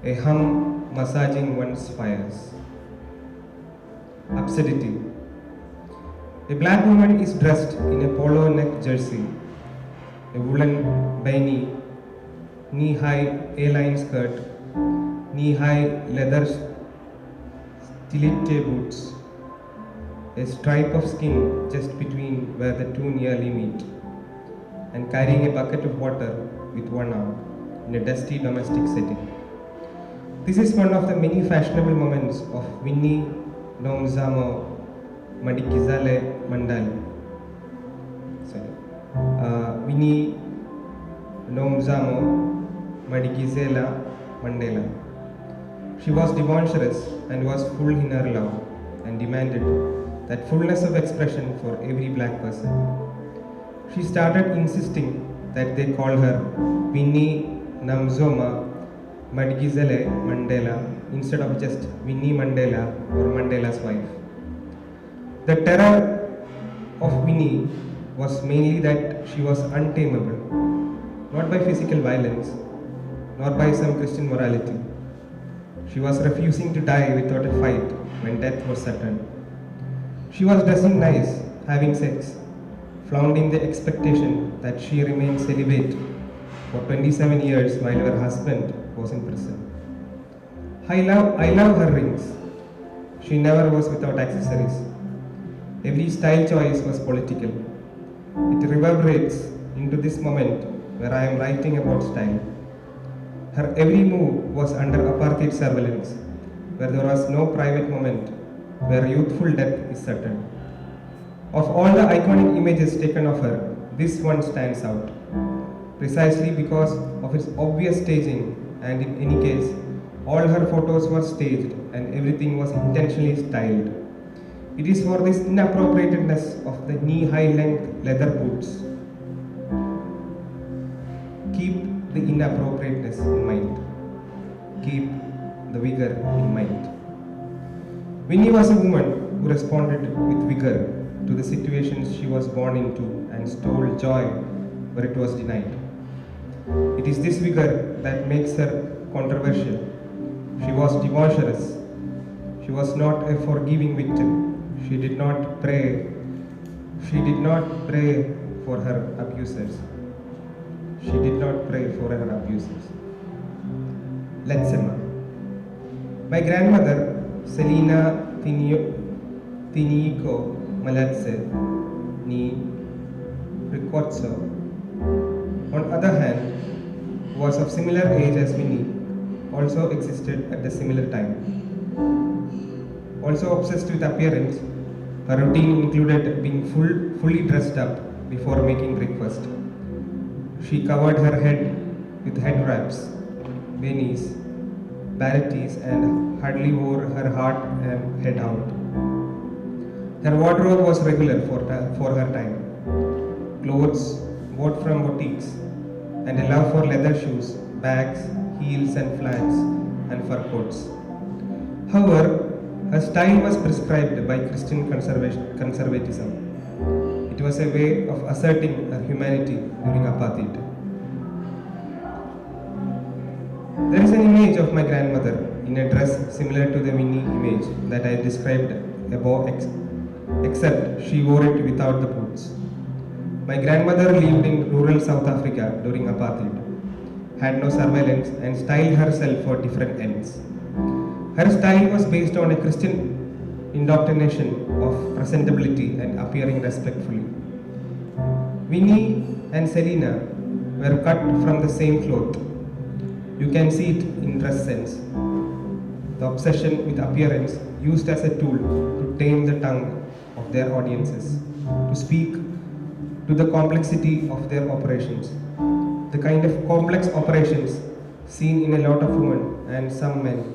a hum massaging one's fires. Absurdity. A black woman is dressed in a polo neck jersey, a woolen beanie, knee-high A-line skirt, knee-high leather stiletto boots, a stripe of skin just between where the two nearly meet, and carrying a bucket of water with one arm in a dusty domestic setting. This is one of the many fashionable moments of Winnie Nomzamo Madikizale Mandali. Winnie Nomzamo Madikizela Mandela. She was debaucherous and was full in her love and demanded that fullness of expression for every black person. She started insisting that they call her Winnie Namzoma Madikizele Mandela instead of just Winnie Mandela or Mandela's wife. The terror of Winnie was mainly that she was untamable, not by physical violence, nor by some Christian morality. She was refusing to die without a fight when death was certain. She was dressing nice, having sex, flaunting the expectation that she remained celibate for 27 years while her husband was in prison. I love her rings. She never was without accessories. Every style choice was political. It reverberates into this moment where I am writing about style. Her every move was under apartheid surveillance, where there was no private moment, where youthful death is certain. Of all the iconic images taken of her, this one stands out, precisely because of its obvious staging, and in any case, all her photos were staged and everything was intentionally styled. It is for this inappropriateness of the knee-high length leather boots. Keep the inappropriateness in mind. Keep the vigor in mind. Winnie was a woman who responded with vigor to the situations she was born into and stole joy where it was denied. It is this vigor that makes her controversial. She was debaucherous. She was not a forgiving victim. She did not pray for her abusers. She did not pray for her abusers. Letsema. My grandmother, Selina Tiniiko Malatse Ni Ricotso, on other hand, was of similar age as Winnie, also existed at the similar time. Also obsessed with appearance, her routine included being fully dressed up before making breakfast. She covered her head with head wraps, beanies, baretis, and hardly wore her heart and head out. Her wardrobe was regular for her time. Clothes bought from boutiques, and a love for leather shoes, bags, heels and flats, and fur coats. However, her style was prescribed by Christian conservatism. It was a way of asserting her humanity during apartheid. There is an image of my grandmother in a dress similar to the Winnie image that I described above, except she wore it without the boots. My grandmother lived in rural South Africa during apartheid, had no surveillance, and styled herself for different ends. Her style was based on a Christian indoctrination of presentability and appearing respectfully. Winnie and Selina were cut from the same cloth. You can see it in dress sense. The obsession with appearance used as a tool to tame the tongue of their audiences, to speak to the complexity of their operations, the kind of complex operations seen in a lot of women and some men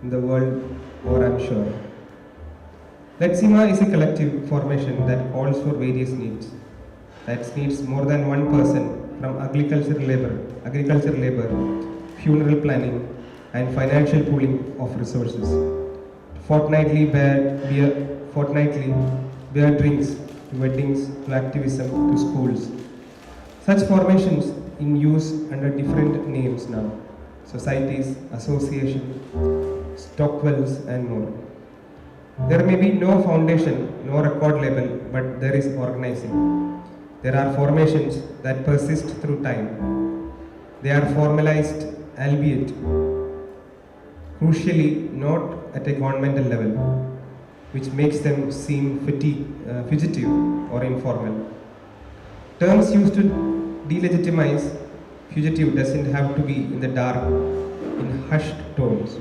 in the world, or I'm sure. Letsima is a collective formation that calls for various needs, that needs more than one person, from agricultural labor, funeral planning, and financial pooling of resources. Fortnightly beer drinks, to weddings, to activism, to schools. Such formations in use under different names now: societies, associations, stockwells, and more. There may be no foundation, no record label, but there is organizing. There are formations that persist through time. They are formalized, albeit crucially not at a governmental level, which makes them seem fugitive or informal. Terms used to delegitimize fugitive doesn't have to be in the dark, in hushed tones,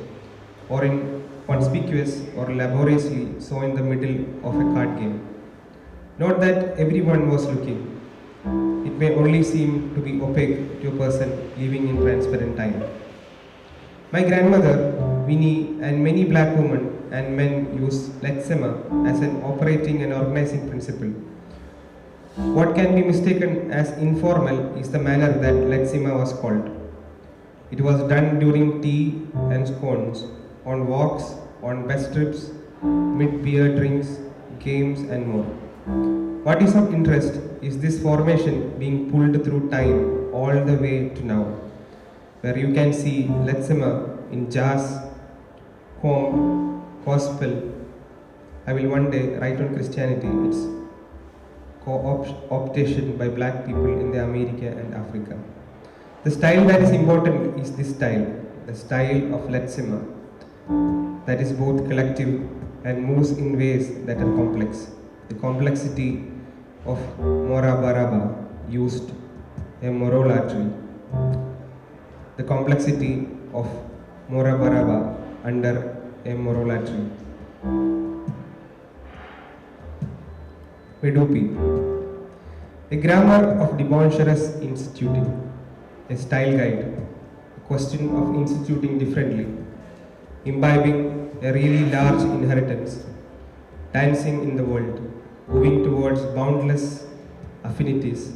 or in conspicuous or laboriously so in the middle of a card game. Not that everyone was looking. It may only seem to be opaque to a person living in transparent time. My grandmother, Winnie, and many black women and men use Letsema as an operating and organizing principle. What can be mistaken as informal is the manner that Letsema was called. It was done during tea and scones, on walks, on bus trips, mid beer drinks, games, and more. What is of interest is this formation being pulled through time all the way to now, where you can see Letsema in jazz, home, gospel. I will one day write on Christianity, its co-optation by black people in the America and Africa. The style that is important is this style, the style of Letsema, that is both collective and moves in ways that are complex. The complexity of Mora Baraba used a morolatry. The complexity of Mora Baraba under a morolatry. Medupi. A grammar of debaucherous instituting. A style guide. A question of instituting differently. Imbibing a really large inheritance. Dancing in the world. Moving towards boundless affinities.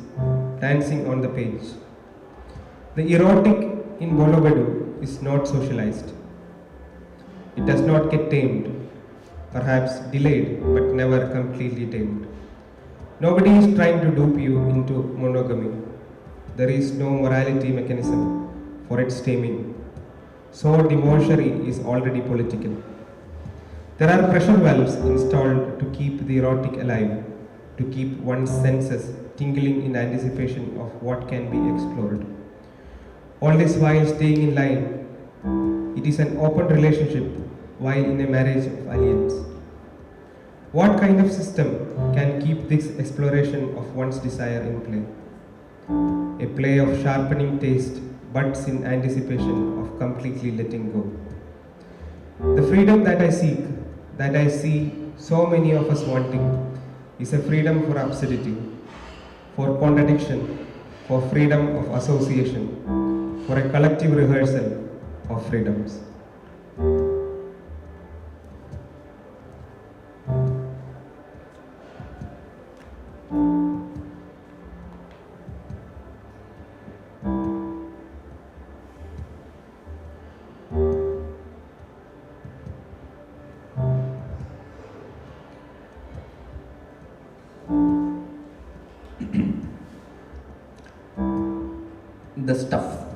Dancing on the page. The erotic in Bolobedu is not socialized. It does not get tamed, perhaps delayed, but never completely tamed. Nobody is trying to dupe you into monogamy. There is no morality mechanism for its taming. So debauchery is already political. There are pressure valves installed to keep the erotic alive, to keep one's senses tingling in anticipation of what can be explored. All this while staying in line, it is an open relationship while in a marriage of alliance. What kind of system can keep this exploration of one's desire in play? A play of sharpening taste buds in anticipation of completely letting go. The freedom that I seek, that I see so many of us wanting, is a freedom for absurdity, for contradiction, for freedom of association, for a collective rehearsal of freedoms. The stuff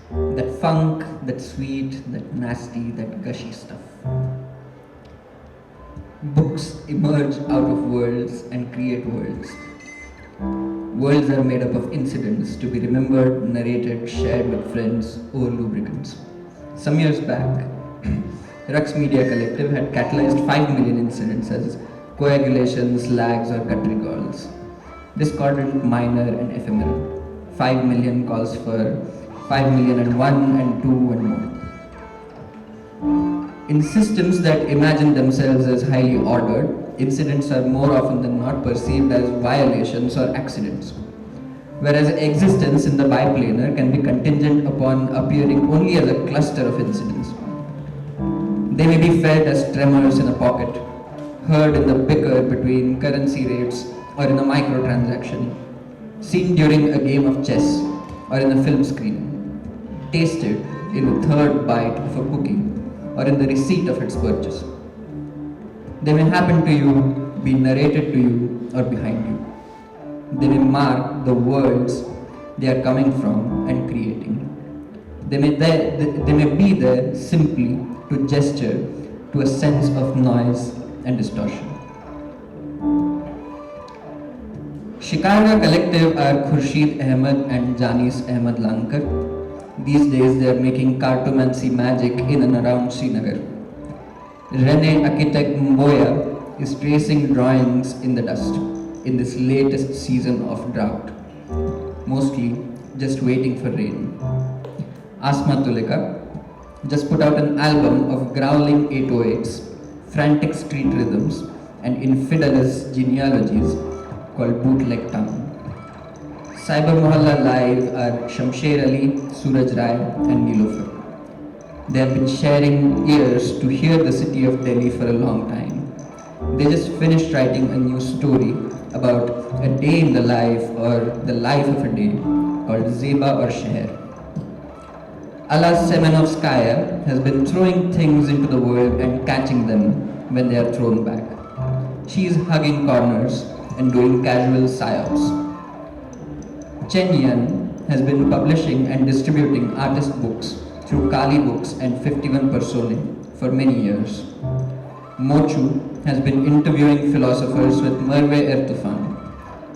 that funk, that sweet, that nasty, that gushy stuff. Books emerge out of worlds and create worlds. Worlds are made up of incidents to be remembered, narrated, shared with friends or lubricants. Some years back, Rux Media Collective had catalyzed 5 million incidents as coagulations, lags, or gut recalls. Discordant, minor, and ephemeral. 5 million calls for 5,000,001 and 2 and more. In systems that imagine themselves as highly ordered, incidents are more often than not perceived as violations or accidents, whereas existence in the biplanar can be contingent upon appearing only as a cluster of incidents. They may be felt as tremors in a pocket, heard in the bicker between currency rates or in a microtransaction, seen during a game of chess or in a film screen, tasted in the third bite of a cookie or in the receipt of its purchase. They may happen to you, be narrated to you, or behind you. They may mark the worlds they are coming from and creating. They may be there simply to gesture to a sense of noise and distortion. Shikarga Collective are Khurshid Ahmed and Janis Ahmed Lankar. These days they are making cartomancy magic in and around Srinagar. Rene Architect Mboya is tracing drawings in the dust in this latest season of drought, mostly just waiting for rain. Aasma Tulika just put out an album of growling 808s, frantic street rhythms, and infidelous genealogies called Bootleg Town. Cyber Mohalla Live are Shamsher Ali, Suraj Rai, and Nilofer. They have been sharing ears to hear the city of Delhi for a long time. They just finished writing a new story about a day in the life or the life of a day called Zeba or Sheher. Alla Semenovskaya has been throwing things into the world and catching them when they are thrown back. She is hugging corners and doing casual psyops. Chen Yan has been publishing and distributing artist books through Kali Books and 51 Persone for many years. Mochu has been interviewing philosophers with Merve Ertufan,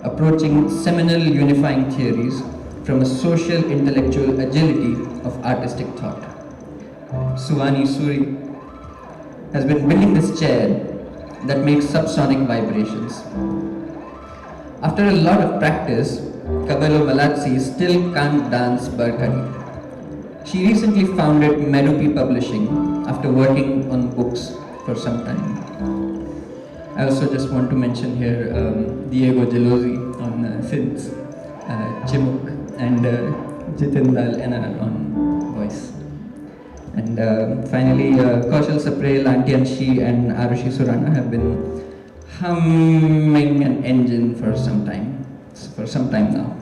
approaching seminal unifying theories from a social intellectual agility of artistic thought. Suvani Suri has been building this chair that makes subsonic vibrations. After a lot of practice, Kabelo Malatsi still can't dance Barkadi. She recently founded Mousse Publishing after working on books for some time. I also just want to mention here Diego Gelosi on synths, Chimuk, and Jitin Lal NR on voice. And finally, Kaushal Sapre, Lantian Xie, and Aarushi Surana have been humming an engine for some time now.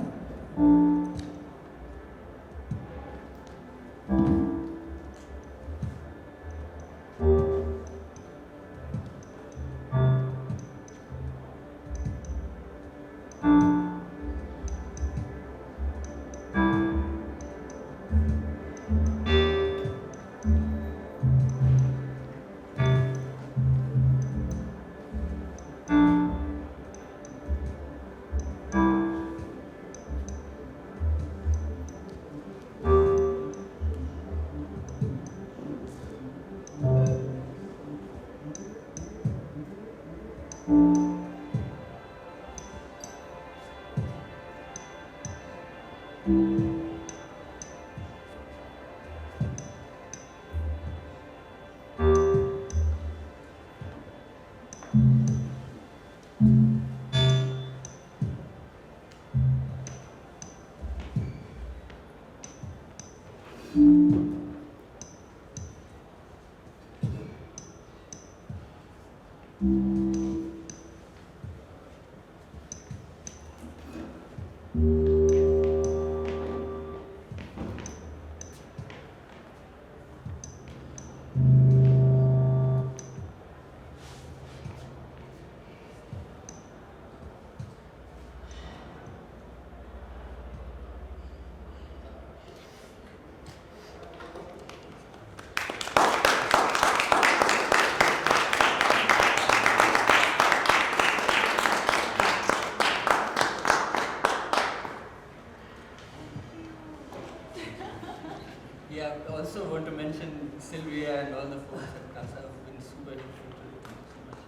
I also want to mention Sylvia and all the folks at Casa who've been super helpful to me.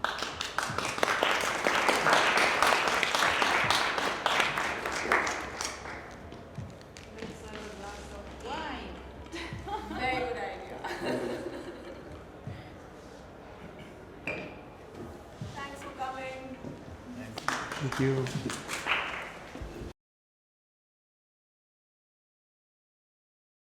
Thank you so much. Let's have a glass of wine. Very good idea. Thanks for coming. Thank you.